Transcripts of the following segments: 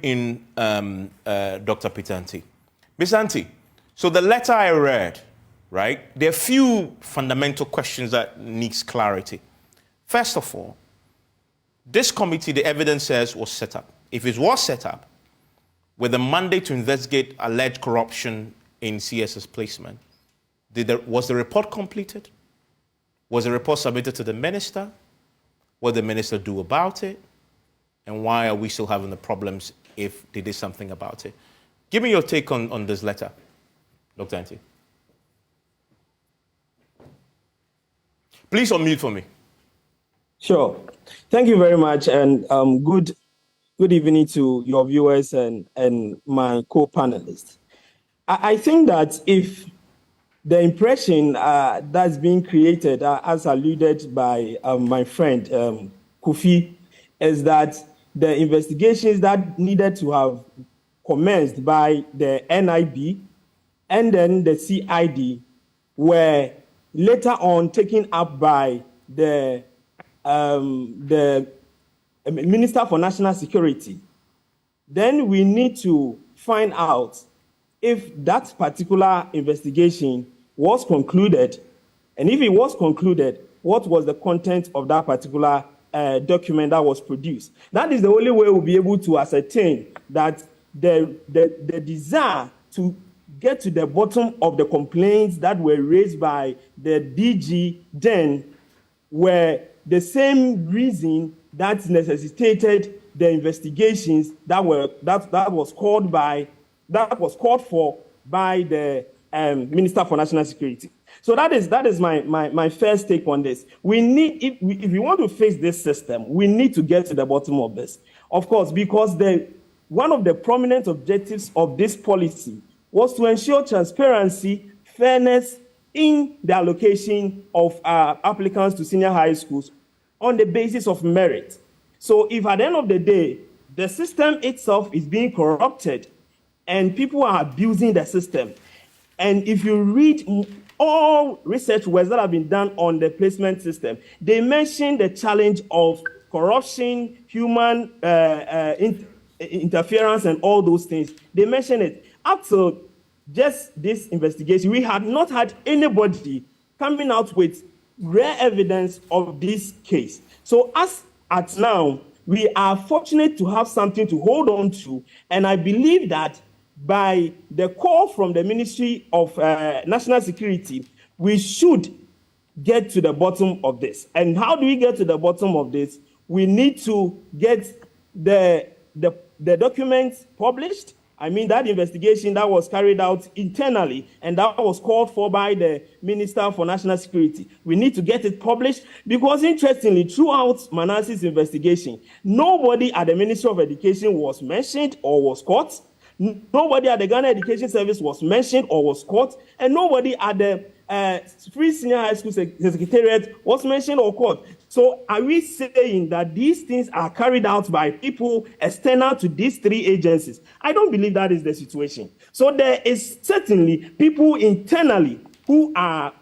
in Dr. Peter Anti. Ms. Anti, so the letter I read, right, there are a few fundamental questions that needs clarity. First of all, this committee, the evidence says, was set up. If it was set up with a mandate to investigate alleged corruption in CS's placement, was the report completed? Was the report submitted to the minister? What did the minister do about it? And why are we still having the problems if they did something about it? Give me your take on this letter, Dr. Anti. Please unmute for me. Sure. Thank you very much, and good evening to your viewers and my co-panelists. I think that if the impression that's being created, as alluded by my friend Kofi, is that the investigations that needed to have commenced by the NIB and then the CID were later on taken up by the Minister for National Security. Then we need to find out if that particular investigation was concluded, and if it was concluded, what was the content of that particular document that was produced. That is the only way we'll be able to ascertain that the desire to get to the bottom of the complaints that were raised by the DG then were the same reason that necessitated the investigations that was called for by the Minister for National Security. So that is my first take on this. We need, if we want to face this system, we need to get to the bottom of this. Of course, because one of the prominent objectives of this policy was to ensure transparency, fairness in the allocation of applicants to senior high schools on the basis of merit. So if at the end of the day, the system itself is being corrupted and people are abusing the system, and if you read all research works that have been done on the placement system, they mention the challenge of corruption, human interference, and all those things. They mention it. Up to just this investigation, we had not had anybody coming out with rare evidence of this case. So as at now, we are fortunate to have something to hold on to, and I believe that by the call from the Ministry of National Security, we should get to the bottom of this. And how do we get to the bottom of this? We need to get the documents published. I mean, that investigation that was carried out internally and that was called for by the Minister for National Security. We need to get it published because, interestingly, throughout Manasseh's investigation, nobody at the Ministry of Education was mentioned or was caught. Nobody at the Ghana Education Service was mentioned or was caught, and nobody at the Free Senior High School Secretariat was mentioned or caught. So are we saying that these things are carried out by people external to these three agencies? I don't believe that is the situation. So there is certainly people internally who are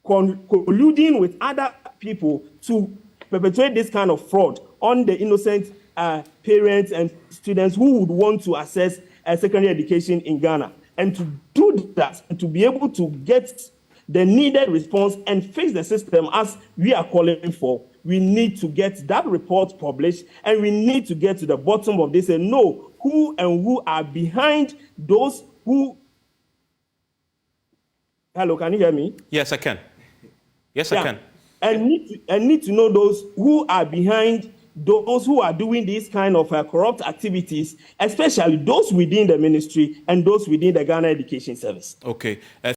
colluding with other people to perpetrate this kind of fraud on the innocent parents and students who would want to access secondary education in Ghana. And to do that, and to be able to get the needed response and fix the system as we are calling for, we need to get that report published, and we need to get to the bottom of this and know who are behind those who... Hello, can you hear me? Yes, I can. Yes, I can. And need to know those who are behind those who are doing these kind of corrupt activities, especially those within the ministry and those within the Ghana Education Service. Okay.